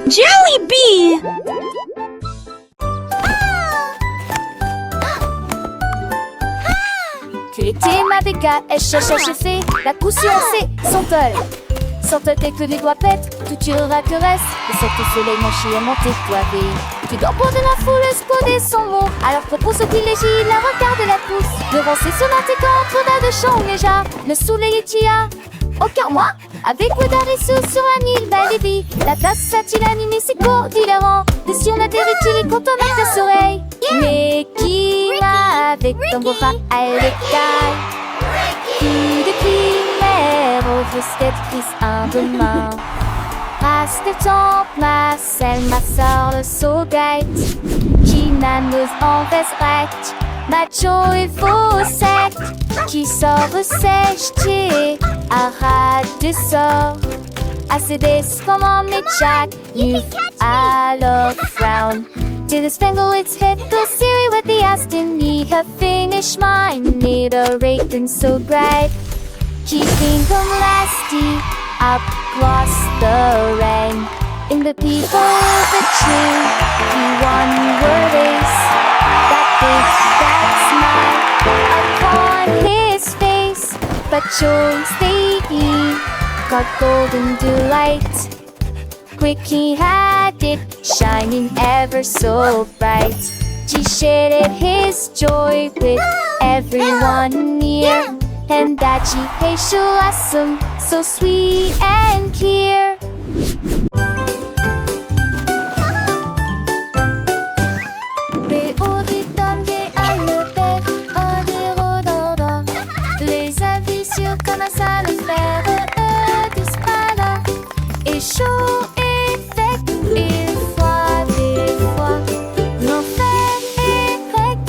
Jelly Bee! T, ma béca, S, H, H, F, la coup sur C, Santol. Santol tes que les doigts pètent, tout tirera que reste. Et cette soleil mon chien monté toivé. Tu dors pour de la foule, exploder son mot. Alors propose au privilégie, la regarde la pousse. Devant ses sonnettes et quand on a de chants déjà. Le soleil est tia, aucun moi. Avec Woodard et Sue sur un île, belle et vie. La place a-t-il animé ses cours d'hilarant. Des si on atterrit-il et quand on a tes oreilles. Mais qui va avec ton beau bras à l'écaille? Qui de primaire au fusquet prise un demain. Passe tes temps, Marcel, ma soeur, le saugate. Qui nanos en veste recte. Macho et faux sec. Qui sort sèche, t'es arrête de sort. Assez comment mais Jack, you alors frown. To the spangle its head, go Siri with the Aston. Need her finish mine, need a rating so bright. Keeping them lasty, up across the rain. In the people of the tree, the one word is that big, that smile upon his face. But chose they got golden delight. Quick he had it, shining ever so bright. He shared his joy with everyone near. And that she hates awesome, so sweet and clear. Les avis sur comment ça le faire, disparate. Et chaud et sec, et froid des fois. L'enfer est grec,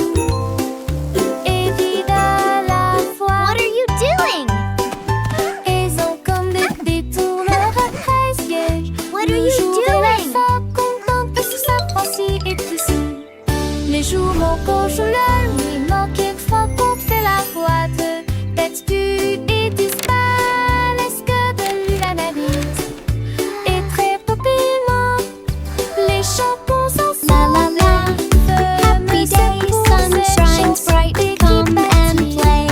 et vide à la fois. What are you doing? Ils ont comme des détourneurs à 13 pièges. What are you doing? Content que sous sa pensée et tout ça. Les jours mon coche la nuit, manquait de fois qu'on fait la boîte. Tête du et disparaît, est-ce que de lui l'analyse? Et très populaire, les chansons sont La la la. Happy day, sun shines bright. Come and play.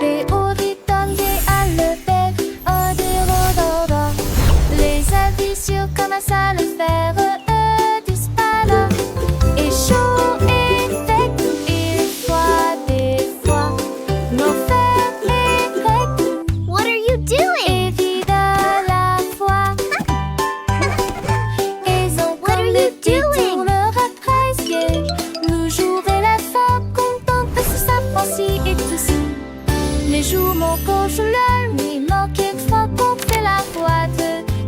Les auditeurs à le faire, oh des rododons. Les avis sur comment ça le faire, disparaît. Et chaud et sec, et froid des fois. L'enfer est grec, What are you doing? et vide à la fois. Ils ont What are comme you des doing? détourneurs à 13 pièges. Le jour et la fin, content que sous sa pensée et tout ça. Les jours mon coche la nuit, manquait de fois qu'on fait la boîte.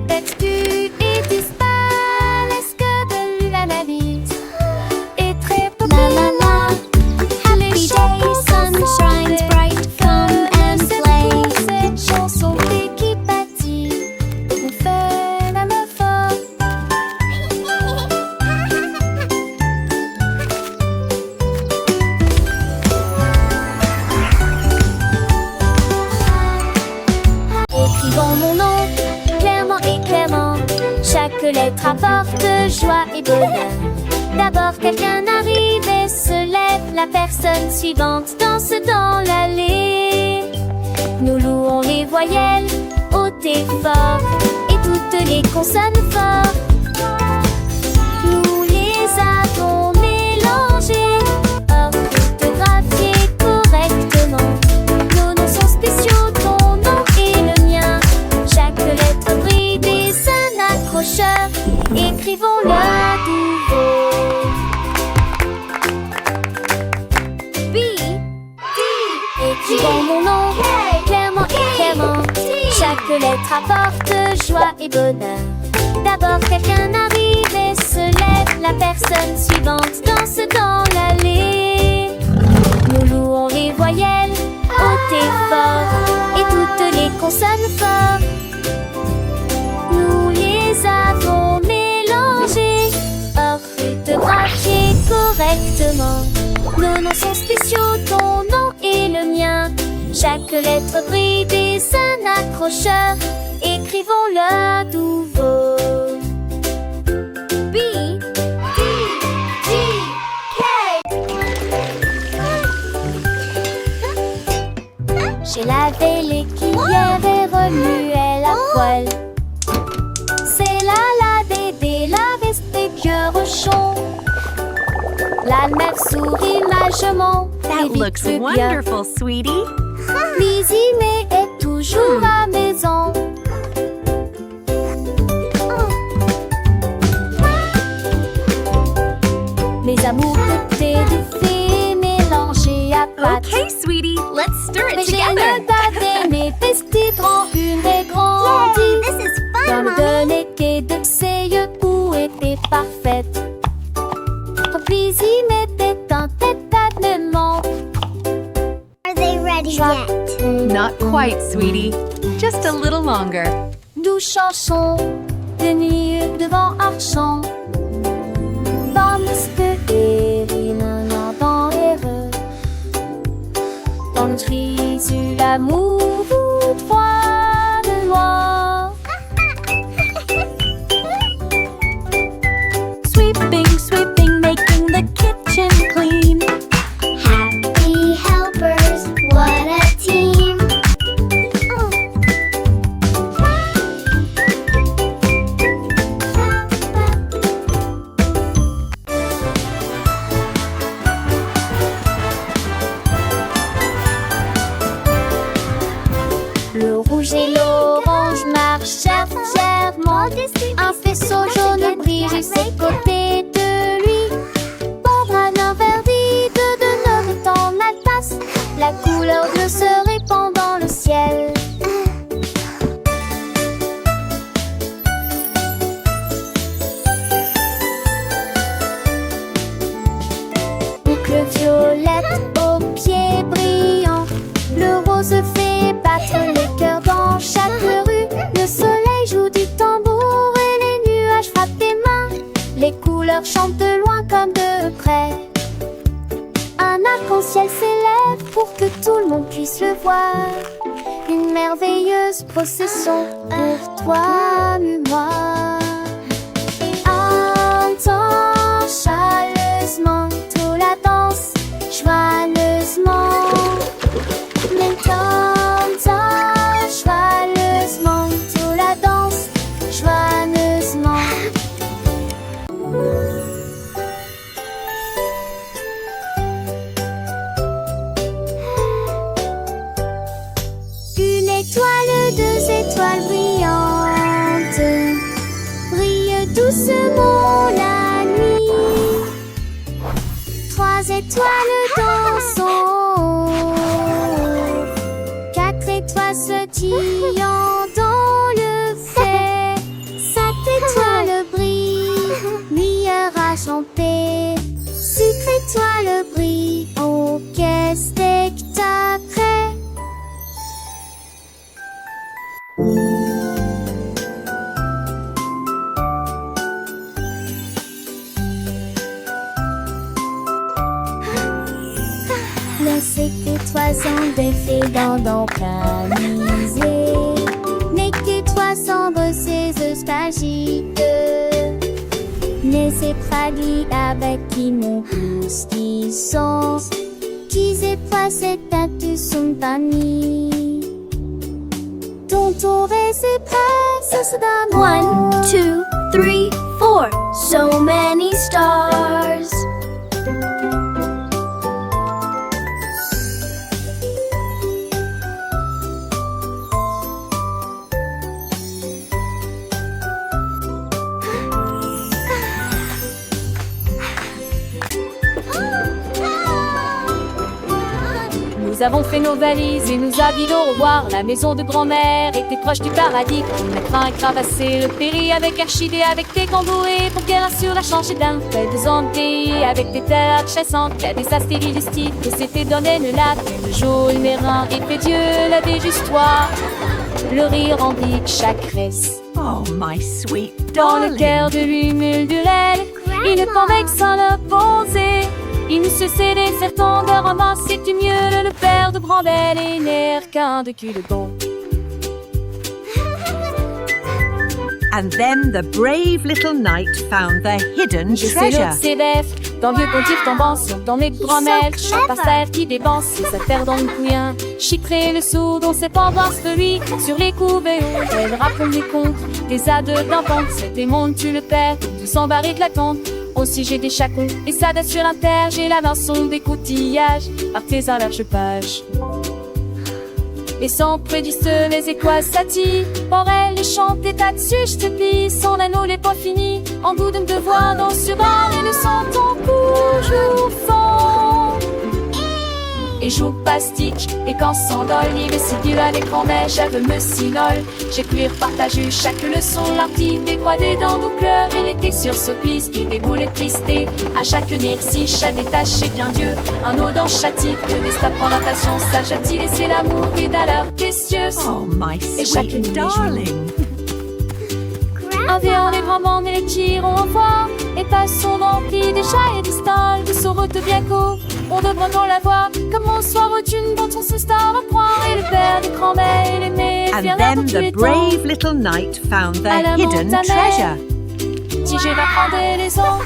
Tête du et disparaît, est-ce que de lui l'analyse? Et très La la la. Happy day, sun shines bright. Come and play. Cette chanson qui bâtit, on fait la meuf fort. Écrivons mon nom, clairement et clairement. Chaque lettre apporte joie et bonheur. D'abord quelqu'un arrive et se lève. La personne suivante danse dans l'allée. Nous louons les voyelles hautes et fort. Et toutes les consonnes fort. Nous les avons mélangées, orthographiées correctement. Nos noms sont spéciaux, ton nom et le mien. Chaque lettre brille des un accrocheur. Écrivons-le à nouveau. B, D. Écrivons mon nom, clairement et clairement. Chaque lettre apporte joie et bonheur. D'abord quelqu'un arrive et se lève. La personne suivante danse dans l'allée. Nous louons les voyelles hautes et fort. Et toutes les consonnes fort. Quelques lettres brillent des un accrocheur. Écrivons-le nouveau. B, D, G, K. J'ai lavé les cuillères et remué la poêle. C'est la bébé, la veste des cœurs ronds. La mère sourit magement. That looks wonderful, sweetie. Cuisiner est toujours à maison. Mes amours de thé de fée mélangés à pâte. Okay, sweetie, let's stir Mais it j'ai together. le dadais, mes petits grands, une et grandie. This is fun, Comme Mommy. de l'été de ses yeux où était parfaite. Puis il m'était un tête-à-tête-ment. Are they ready yet? Not quite, sweetie. Just a little longer. Douce chanson de nuit devant Archant. Dans le et dans l'erreur. Dans le tri sur l'amour, vous trois de loin. Sweeping, sweeping, making the kitchen clean. Happy helpers, what a team. Le rouge et l'orange marchèrent fièrement. Un faisceau jaune brille juste à côté de lui. Barbara verdit de neuf dans la tasse. La couleur bleue se répand dans le ciel. Boucle violette aux pieds brillants. Le rose fait battre les cœurs dans chaque rue. Le soleil joue du tambour et les nuages frappent des mains. Les couleurs chantent de loin comme de près. Un arc-en-ciel s'élève pour que tout le monde puisse le voir. Une merveilleuse procession pour toi et moi. Entends chaleureusement toute la danse, joyeusement. Maintenant, joyeusement, toute la danse, joyeusement. Une étoile, deux étoiles brillantes brillent doucement la nuit. Trois étoiles dansant. Quatre étoiles sautillant dans le fait. Cinq étoiles brillent, lueur enchantée. Six étoiles brillent, oh quel spectacle! Laissez que toi sans défait dans camisé. N'est que toi sans bosser nostalgique. Laissez pradi avec qui mon pouce qui sont. Qui c'est pas cette tête son panier. Ton tour et c'est prêt, ça se donne. 1, 2, 3, 4. So many stars. Nous avons fait nos valises et nous habillons au revoir. La maison de grand-mère était proche du paradis. La crin est cravassée, le péri avec archidé, avec tes cambourés pour qu'elle assure la changer d'un fait des embrouilles avec des terres chassantes. Il y a des astéries du style que s'était donné le lac. Le jour, le mérin et fait Dieu la déjustoire. Le rire remplit chaque reste. Oh, my sweet Dans le darling. cœur de lui murmure-t-elle, il ne convainc sans le poser. Il ne se cédait certain de ramasser du mieux le père de Brambelle et n'air qu'un de cul de bon. And then the brave little knight found the hidden Je sais treasure. l'autre ses bêtes, dans vieux pontif tombant sur dans mes grand-mères, chante par terre qui dépense ses affaires dans le couillin. Chiffrer le sou dont ses pendances de lui, sur les couvées où elle raconte des contes, des ades d'enfants, cet démon tue le père, tout s'embarrer de la tente. Aussi j'ai des chacons, et ça date sur l'inter, j'ai la vinçon des coutillages, artisan l'archepage. Et sans prédisent les écoises satis, pour elle les chante des tas de juste pis, son anneau n'est pas fini, en goût de me devoir dans ce bar et le sentant toujours fond. Et joue pastique, et quand s'endole, il me séduit à l'écran, mais j'avais me sinole. J'ai pu partager chaque leçon, l'artiste décroît dans nos cœurs, et l'été sur ce piste, qui déboule et tristé. À chaque si chat détaché bien Dieu, un odant châtie, que des stapes en natation, sage a-t-il laissé l'amour, et d'alors précieuse. Oh, my Et chacune sweet des jours. darling. Un vieux les grands et les tirons en voix, et passons remplis des chats et des stalles, de route bien court. On devrait dans la voir, comme on soit retune dont on se star à croire, et le père des grands-mères et les mères, And viens là then pour tous the les temps. brave little knight found the À la hidden montagne. treasure. Si j'ai va prendre les ans.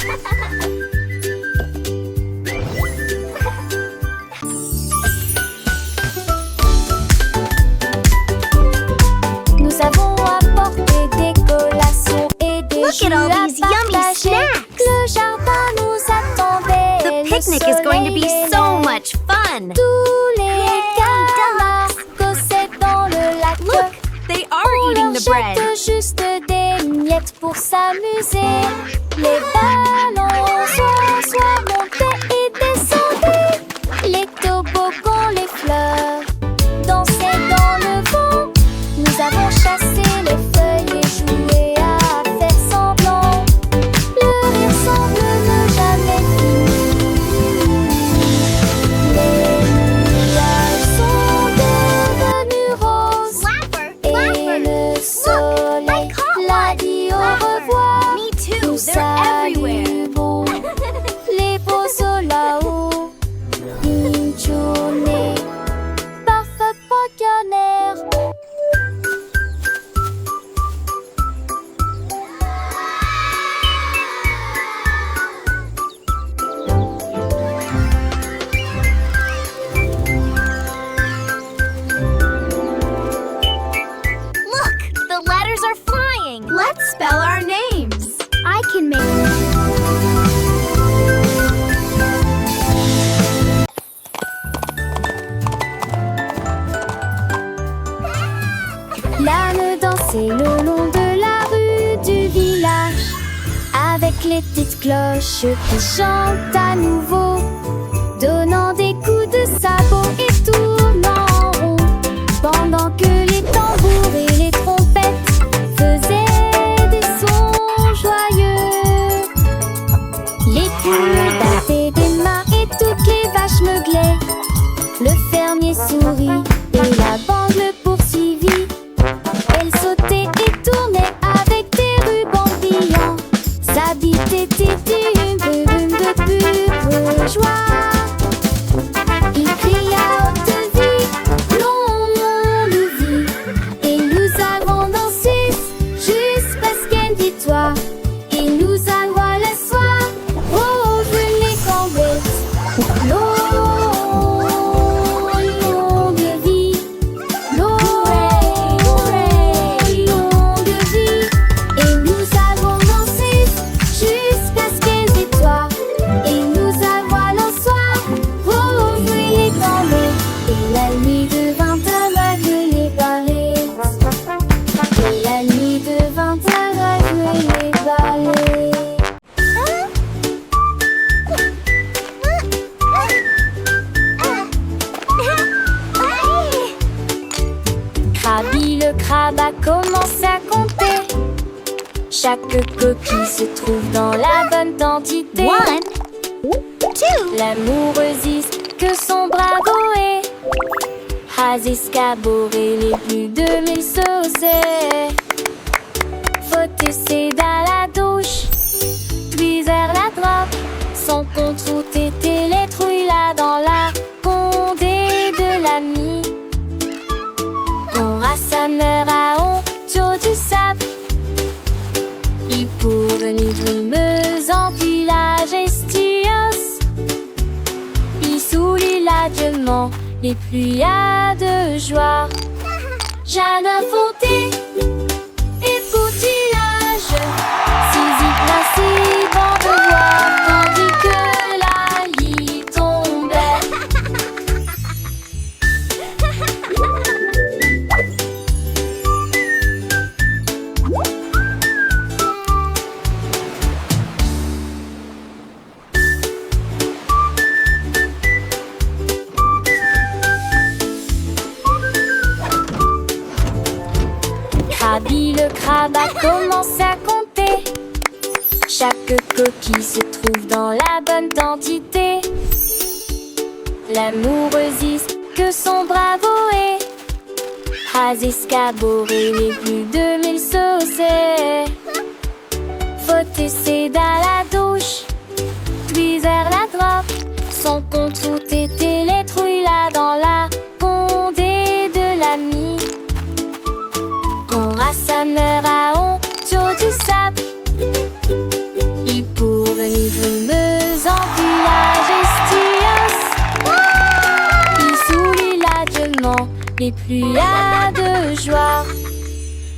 Nous avons apporté des collations et des Look jus at all à these yummy partager. snacks. Le jardin nous attendait. The le picnic is going to be soleil so aimait. much fun. Tous les canards causaient dans le lac. Look, they are On eating leur the bread. jette juste des miettes pour s'amuser. Les ballons soit montaient et descendaient. Les toboggans, les fleurs dansaient dans le vent. Nous avons chassé les feuilles et joué à faire semblant. Le rire semble ne jamais finir. Les nuages sont devenus roses. Et le soleil l'a dit au revoir. Me too, Nous they're everywhere. saluons les beaux là-haut. Une journée parfaite canard. Look, the letters are flying. Let's spell our names. I can make. L'âne dansait le long de la rue du village, avec les petites cloches qui chantent à nouveau, donnant des coups de sabot et tournant en rond, pendant que les tambours et les trompettes faisaient des sons joyeux. Les poules battaient des mains et toutes les vaches meuglaient. Le fermier sourit et la bande le poursuivit. Elle sautait et tournait avec des rubans brillants. Sa bite était une brume de pure joie. Il cria à haute vie, longue vie. Et nous avons dansé jusqu'à ce qu'elle victoire. Et nous allons le soir rejoindre les cambettes. Longue vie, longue vie. Et nous avons dansé jusqu'à ce qu'elle victoire. Et nous allons le soir rejoindre les cambettes. Et la nuit devint aveugle les barrettes. Et la nuit devint aveugle les barrettes. Krabi le crabe a commencé à compter. Chaque coquille se trouve dans la bonne quantité. 1, 2. L'amoureuse que son bravo est. Has escaboré les plus de 1000 saucets. Faut essayer dans la douche, puis vers la droite, sans qu'on trouve tes télé. rassemblera autour du sable. Il pourvenait brumeuse en village estios. Il sourit largement les pluies de joie. Jardin fondé et poutillage, Zizi glacé, vent de voir, tandis que la lie tombait. Krabi le crabe a commencé à compter. Chaque coquille se trouve dans la bonne quantité. L'amoureuse que son bravo est. Has escaboré les plus de 1000 saucés. Faut essayer dans la douche, puis vers la droite. Son compte tout était les trouilles là dans la condée de l'ami. On rassemblera autour du sable. Il pourvenait brumeuse en village estios. Il sourit largement les pluies de joie.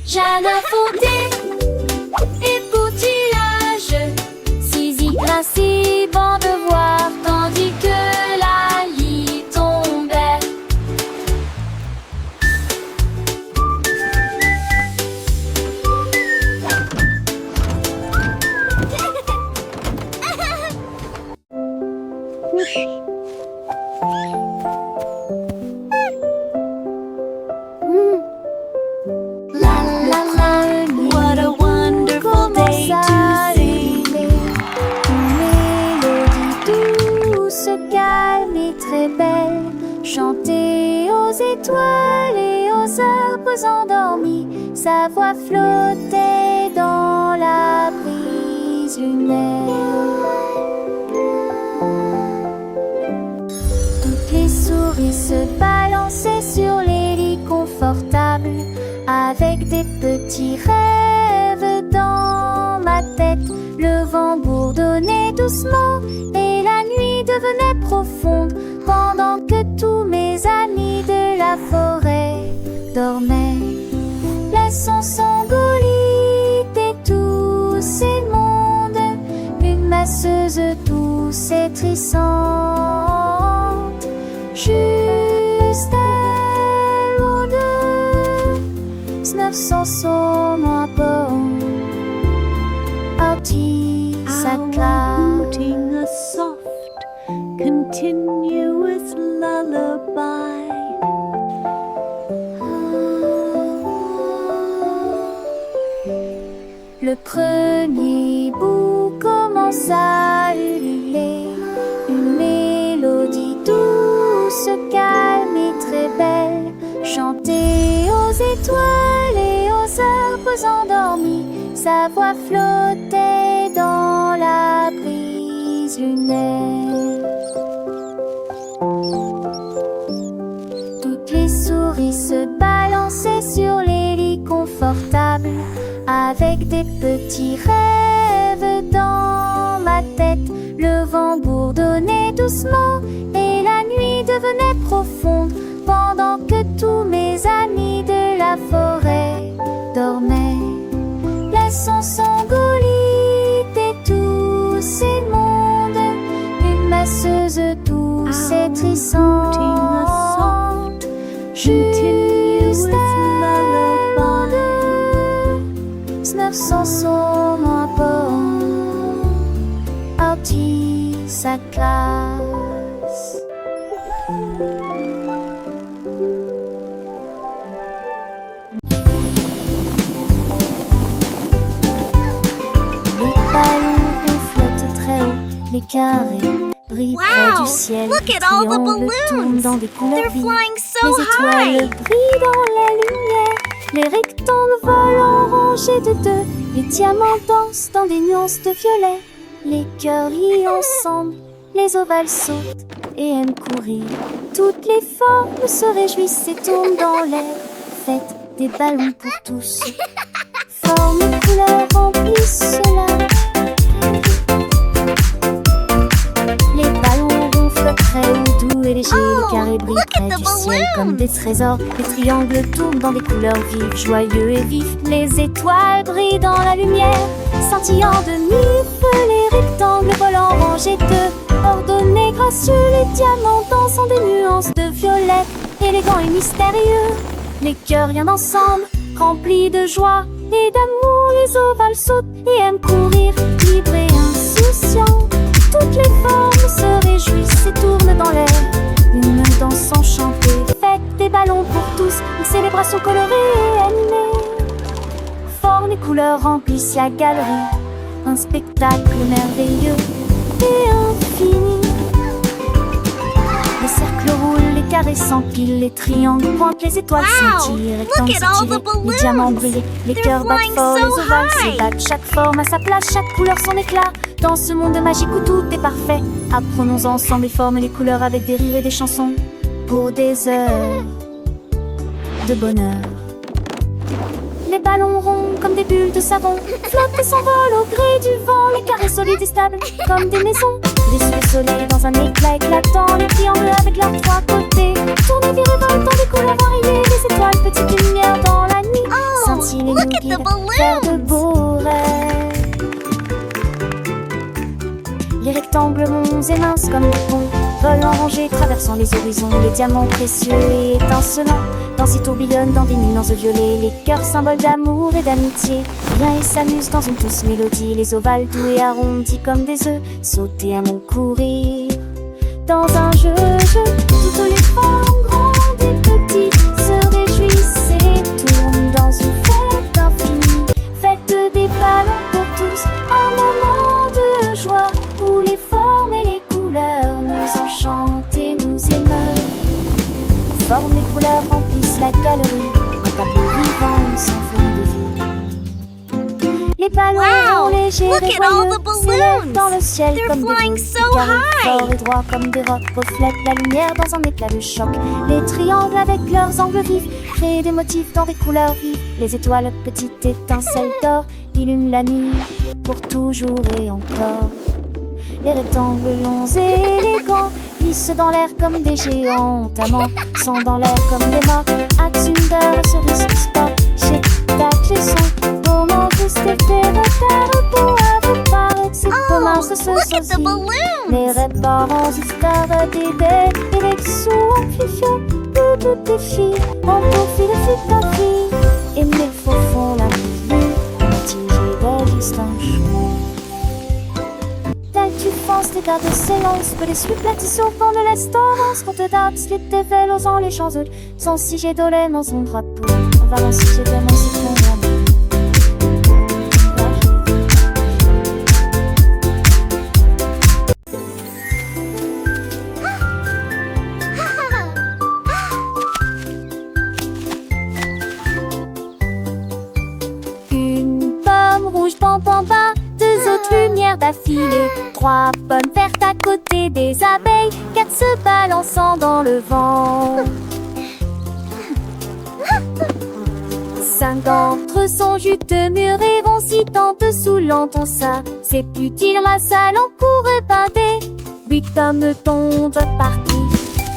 Jardin fondé et poutillage, Zizi grincé, bon de voir, tandis que la lie tombait. What a wonderful day to see. Une mélodie douce, calme et très belle, chantée aux étoiles et aux arbres endormis. Sa voix flottait dans la brise lunaire. Toutes les souris se balançaient sur les lits confortables, avec des petits rêves dans ma tête. Le vent bourdonnait doucement et la nuit devenait profonde, pendant que tous mes amis de la forêt dormaient. Laissons Sangolite et tous ces mondes, une masseuse douce et trissante, juste elle ou deux, 900 son à bord, Artie sa classe. Outing a soft, continuous lullaby. Le premier bout commence à ululer, une mélodie douce, calme et très belle, chantée aux étoiles et aux arbres endormis. Sa voix flottait dans la brise lunaire. Toutes les souris se balançaient sur les lits confortables, avec des petits rêves dans ma tête. Le vent bourdonnait doucement et la nuit devenait profonde, pendant que tous mes amis de la forêt dormaient. Laissons Sangolite et tous ces mondes, une masseuse douce et trissante, juste elle ou deux, 900 son à bord, Artie sa classe. Les ballons flottent très haut, les carrés brillent près du ciel. Look at all the Triangles tournent balloons. dans des couleurs They're vives. flying so Les étoiles high. brillent dans la lumière. Les rectangles volent en rangées de deux. Les diamants dansent dans des nuances de violet. Les cœurs rient ensemble. Les ovales sautent et aiment courir. Toutes les formes se réjouissent et tournent dans l'air. Faites des ballons pour tous. Formes et couleurs remplissent cela. Les ballons ronflent très haut, doux et légers. Les carrés brillent près du ciel comme des trésors. Les triangles tournent dans des couleurs vives, joyeux et vifs. Les étoiles brillent dans la lumière, scintillant de mille feux. Les rectangles volants rangés de ordonnés, gracieux. Les diamants dansant des nuances de violet, élégants et mystérieux. Les cœurs rien ensemble, remplis de joie et d'amour. Les ovales sautent et aiment courir, libres et insouciants. Toutes les formes se réjouissent et tournent dans l'air. Une danse enchantée, fête des ballons pour tous. Une célébration colorée et animée. Formes et couleurs remplissent la galerie. Un spectacle merveilleux et infini. Les cercles roulent, les carrés s'empilent, les triangles pointent, les étoiles scintillent, les rectangles s'étirent, les diamants brillent, les cœurs battent fort, les ovales s'ébattent. Chaque forme a sa place, chaque couleur son éclat. Dans ce monde magique où tout est parfait, apprenons ensemble les formes et les couleurs avec des rires et des chansons pour des heures de bonheur. Les ballons ronds comme des bulles de savon flottent et s'envolent au gré du vent. Les carrés solides et stables comme des maisons. Les sous soleil dans un éclat éclatant. Les triangles avec leurs trois côtés tournent et virevoltent dans des couleurs variées. Les étoiles, petites lumières dans la nuit, scintillent et nous guident vers de beaux rêves. Les rectangles monts et minces comme des ponts volent en rangées, traversant les horizons. Les diamants précieux et étincelants dansent et tourbillonnent dans des nuances violets. Les cœurs symboles d'amour et d'amitié viennent et s'amusent dans une douce mélodie. Les ovales doux et arrondis comme des œufs sauter à mon courir. Dans un jeu, toutes les formes grandes et petites se réjouissent et tournent dans une fête infinie. Fête des ballons pour tous, un moment de joie où les formes et les couleurs nous enchantent et nous émeuvent. Formes et couleurs remplissent la galerie, un tableau vivant sans fond de vie. Les ballons légers et joyeux s'élèvent dans le ciel comme des boules. Les carrés forts et droits comme des rocs reflètent la lumière dans un éclat de choc. Les triangles avec leurs angles vifs créent des motifs dans des couleurs vives. Les étoiles, petites étincelles d'or, illuminent la nuit pour toujours et encore. Les rectangles longs et élégants glissent dans l'air comme des géants amants, sont dans l'air comme des morts. Atsunder, cerise, sport, chez tac, j'ai son moment juste été repère pour avoir c'est comment ce sosie. Les réparants histoires d'idées et les sous en fifio, tout défi, en profil de ta vie. Et mes faux font la vie, tigé de distance. Tu penses les gardes s'élancent, que les suppletitions font de l'estorance. Quand te dates, les tévélos en les champs sans si j'ai dolé dans son drapeau. On va en si j'ai tellement si ton amour. Une pomme rouge, pam pam pam, deux autres lumières d'affilée, trois pommes vertes à côté des abeilles, quatre se balançant dans le vent. Cinq d'entre eux sont juteux, mûrs et vont si tant te saoulant ton ça. C'est utile, ma salle en cours pâté. Huit pommes tombent parties,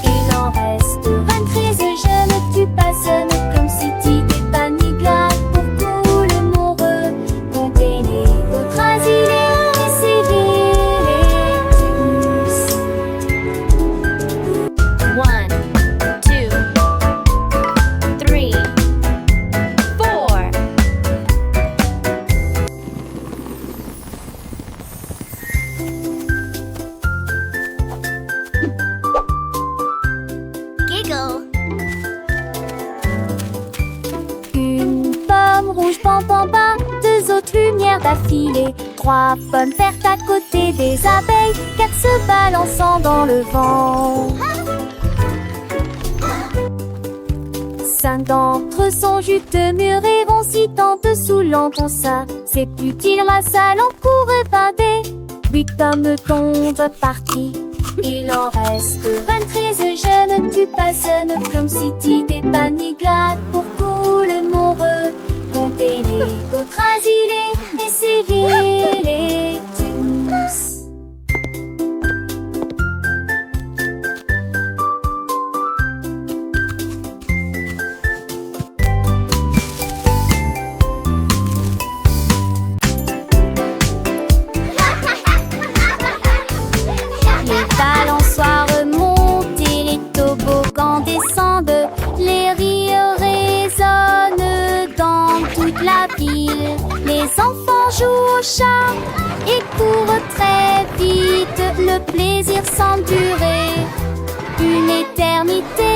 il en reste 23. Je ne tue pas, ce n'est comme si tu t'es pas ni glace pour couler mon re. Comptez les autres asilés. Deux autres lumières d'affilée, trois pommes vertes à côté des abeilles, quatre se balançant dans le vent. Cinq d'entre eux sont juteux, mûrs et vont si tant te saoulant ton ça. C'est utile, ma salle en cours pâté. Huit pommes tombent parties, il en reste 23. Je ne tue pas, ce ne comme si tu t'es pas ni glade pour tout le monde. toute la ville. Les enfants jouent au chat et courent très vite. Le plaisir semble durer une éternité.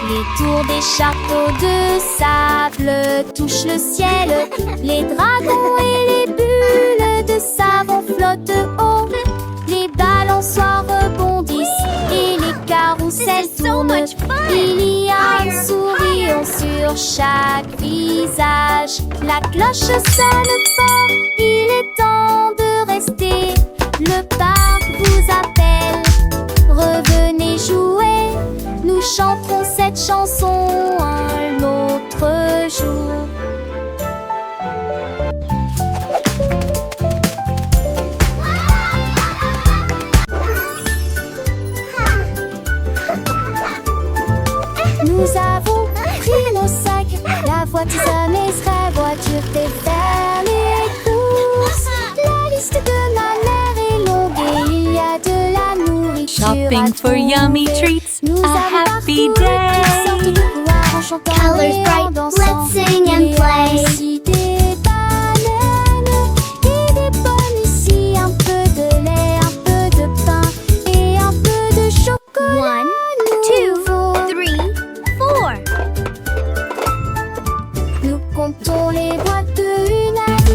Les tours des châteaux de sable touchent le ciel. Les dragons et les bulles de savon flottent haut. Les balançoires rebondissent et les carousels tournent. Il y a un sourire sur chaque visage. La cloche sonne fort, il est temps de rester. Le parc vous appelle, revenez jouer. Nous chanterons cette chanson un autre jour. Nous avons pris nos sacs, la voiture sera voiture préfère les courses. La liste de ma mère est longue et il y a de la nourriture Shopping à for yummy trouver. treats, Nous a avons happy parcouru toutes sortes day. de couloirs en chantant Colors et en bright, dansant. let's sing and Il y a play. aussi des bananes et des pommes ici, un peu de lait, un peu de pain et un peu de chocolat. 1, 2, nouveau. 3, 4. Nous comptons les boîtes de une à 10.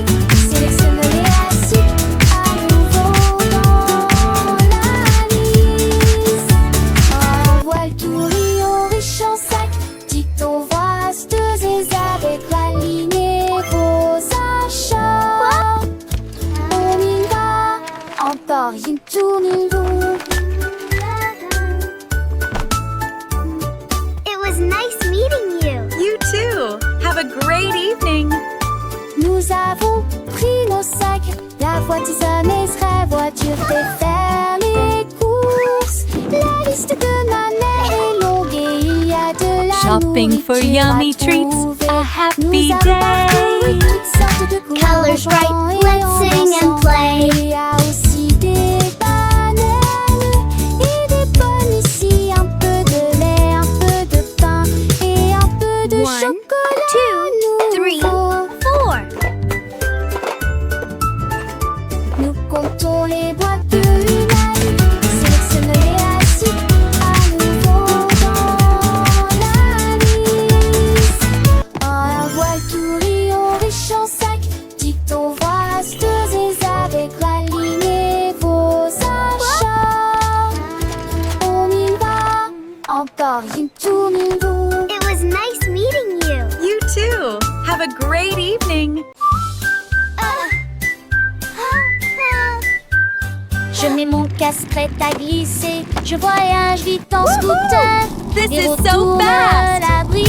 Sélectionne les assiettes à nouveau dans la liste. Un voile tout riant riche en sac. Dicton vaste et avec la lignée vos achats. On y va, encore une tournée longue. It was nice meeting you. You too. Have a great evening. Nous avons pris nos sacs, la voiture sonne serait voiture fait faire les courses. La liste de ma mère est longue et il y a de la Shopping for nourriture yummy à treats, trouver. a happy Nous avons parcouru day. toutes sortes de couleurs Colors en chantant bright, et let's en sing and dansant. play. Il y a aussi des bananes et des pommes ici, un peu de lait, un peu de pain et un peu de 1, chocolat 2, 3, nouveau. 4. Nous comptons les boîtes de une à 10. Sélectionne les assiettes à nouveau dans la liste. Un voile tout riant riche en sac. Dicton vaste et avec la lignée vos achats. On y va, encore une tournée longue. It was nice meeting you. You too. Have a great evening. Je mets mon casque prêt à glisser. Je voyage vite en scooter. This Les is routes so tournent, fast. l'abri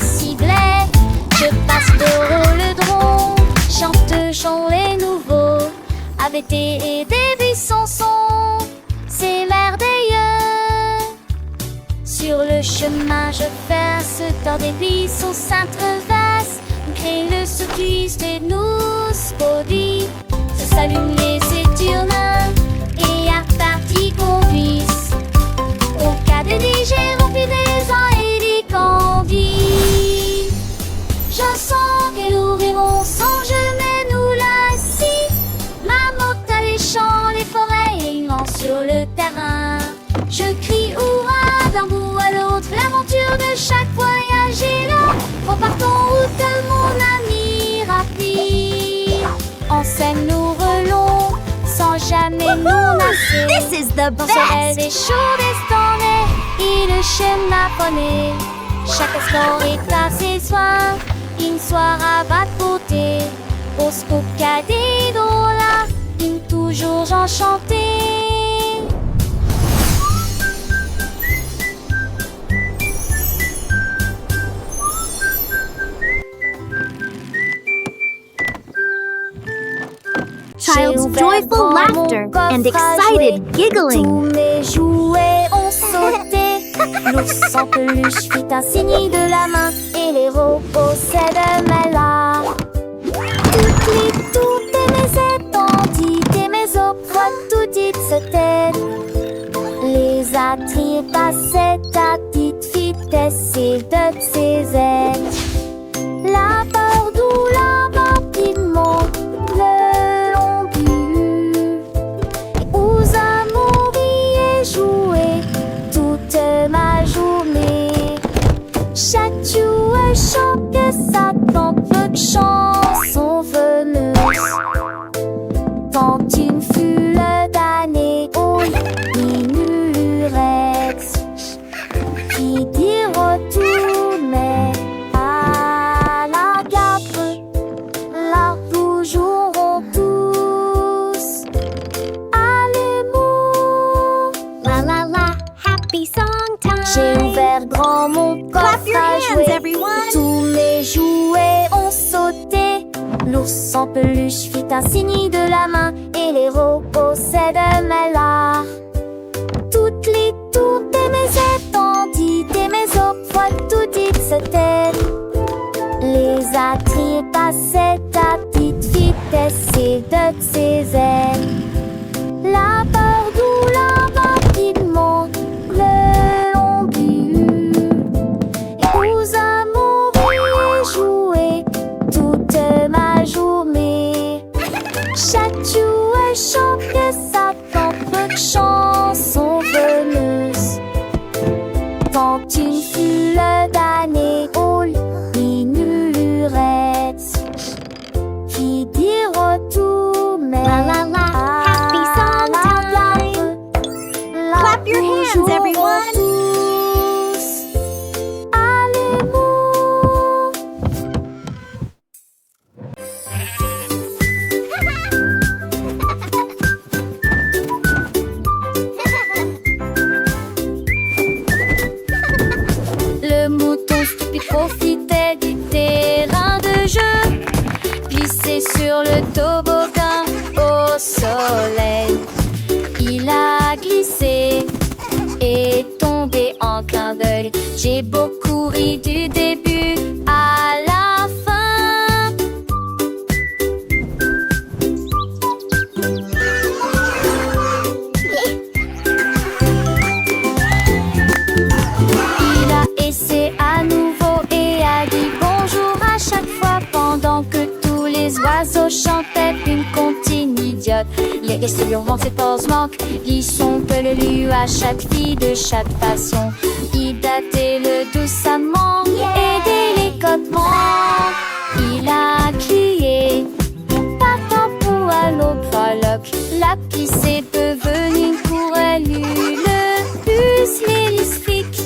ciblait. Je passe le rhododendron. Chante les nouveaux. AVT et des buissons sont. C'est merveilleux. Sur le chemin, je passe dans des buissons s'entrevassent. Crée le cycliste et nous spodie. Se s'allument les éturnins et à partie qu'on glisse. Au cas de DJ rempli des gens et des candies. Je sens que nous rêvons sans jamais nous lasser. Ma moto à les champs, les forêts et une lance sur le terrain. Je crie hurrah d'un bout à l'autre, l'aventure de chaque voyage est là. Repartons route mon ami rapide. En scène nous relons sans jamais nous lasser. This is the Dans ce rêve best. des chauds destonnés et le schéma poney. Chaque sport est à ses soins, une soirée va de beauté. Au scoop cadet là, une toujours enchantée. Child's joyful laughter and excited giggling. Tous mes jouets ont sauté. L'ours en peluche fit un signe de la main et les robots s'aimaient là. Toutes les toutes et mes étendues et mes opres tout dites se têtent. Les attraits passaient à petite fille de ses ailes. La peur d'où rapidement le long but. Et aux amours et jouer toute ma journée. Chatou et chante que sa propre chanson venue. Tant une foule d'années au minurette qui dit retourner à la gare. Là nous jouerons tous à l'amour. La la la, happy song time. J'ai ouvert grand mon coffre Clap your à hands, jouer. everyone. Tous mes jouets ont sauté. L'ours en peluche fit un signe de la main et les robots s'aident là. Toutes les tours et mes étendues et mes fois tout dit se taire. Les attraits passaient à petite vitesse et de ses ailes. La peur d'où rapidement le long but. Et aux amours et jouer toute ma journée. Chatou et chante que sa propre chanson veneuse. Tant une foule d'années au minurette qui dit retour mais La la la, happy song time. Clap your hands, everyone. Tous à l'amour. Le mouton stupide profitait du terrain de jeu, glissé sur le toboggan au soleil. Il a glissé et tombé en clin d'œil. J'ai beaucoup ri du début à la fin. Il a essayé à nouveau et a dit bonjour à chaque fois pendant que tous les oiseaux chantaient une comptine idiote. Il est resté hurlant ses pauses manquent, ils sont peu le lu à chaque fille de chaque façon. Il datait le doucement et délicatement. Il a crié partant pour à l'autre prologue. La pisse est devenue pour elle le plus lyrique.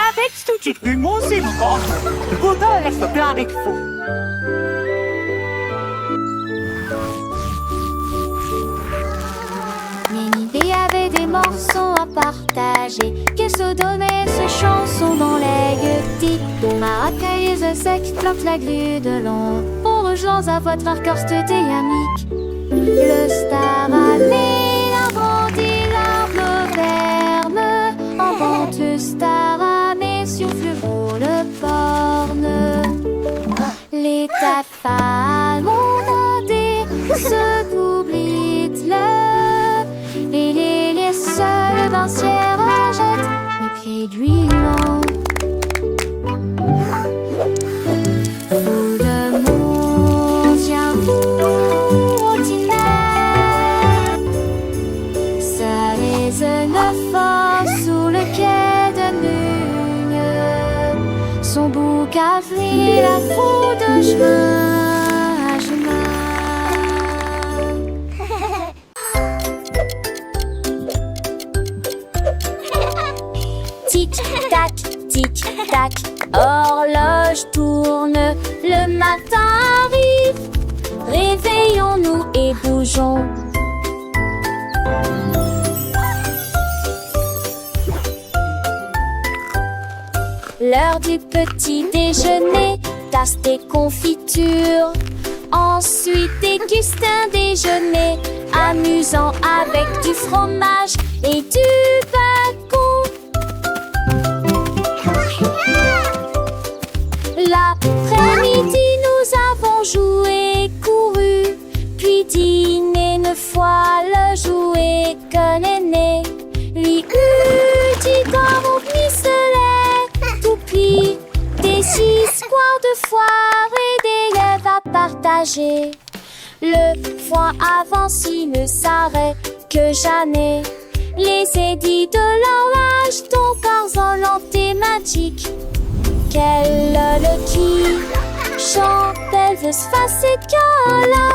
Avec ce type de musique, Google est plein avec vous. Ménidé avait des morceaux à partager, qu'elle se donnait ses chansons dans les gueutis. Maracaille et sec plantent la grue de long. On rejoint à votre arcorste dynamique. Le star a né, grandi l'arbre ferme. En vente, le star a né sur fleurot le borne. Les taffes ont monté, se coublent le. Et les seuls dancières jettent les pieds d'huilant. Tout le monde vient vous ordinaire. Ça résonne fort sous le quai de Mugne. Son bouc a fri la foule de chemin à chemin. Tic-tac, tic-tac, horloge tourne, le matin arrive. Réveillons-nous et bougeons. L'heure du petit déjeuner, tasse des confitures. Ensuite déguste un déjeuner amusant avec du fromage et du bacon. L'après-midi, nous avons joué, couru partager. Le foin avance, il ne s'arrête que jamais. Les édits de l'horloge, ton corps volant et magique. Quelle le qui chante, elle veut se passer de là.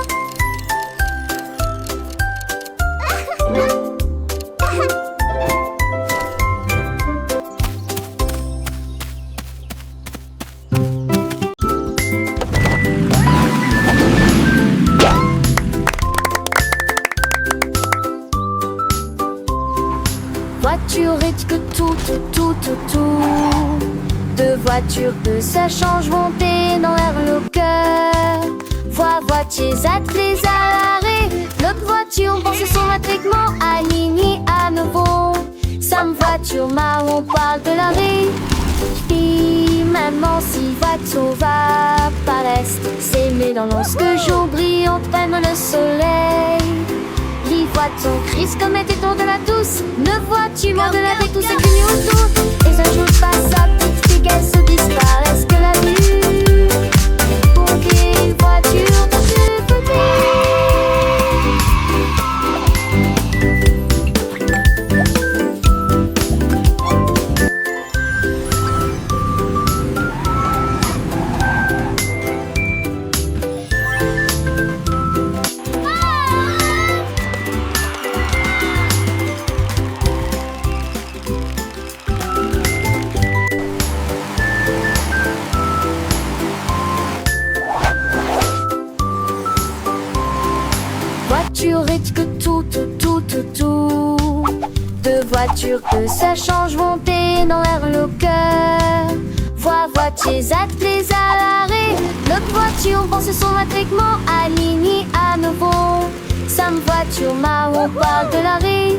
Voiture et que tout. Deux voitures que ça change monter dans l'air le cœur. Voitiers attelés à l'arrêt. L'autre voiture pense son matricement aligné à nouveau. Sam voiture marron parle de l'arrêt. Puis maman si voiture va paraître. S'aimer dans lorsque jour brille prenne le soleil. Les voitures crise comme était tour de la douce. Ne vois-tu moins de la vie tout ce qui est autour. Et un jour passe sa petite fille qu'elle se disparaisse que la vue. Pour qu'une voiture de voiture et que tout. Deux voitures que ça change monter dans l'air le cœur. Voitiers attelés à l'arrêt. L'autre voiture pense son matricement aligné à nouveau. Sam voiture marron parle de l'arrêt.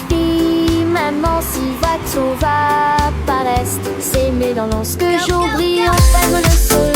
Puis maman si voiture va paraître. S'aimer dans lorsque jour brille prenne le soleil.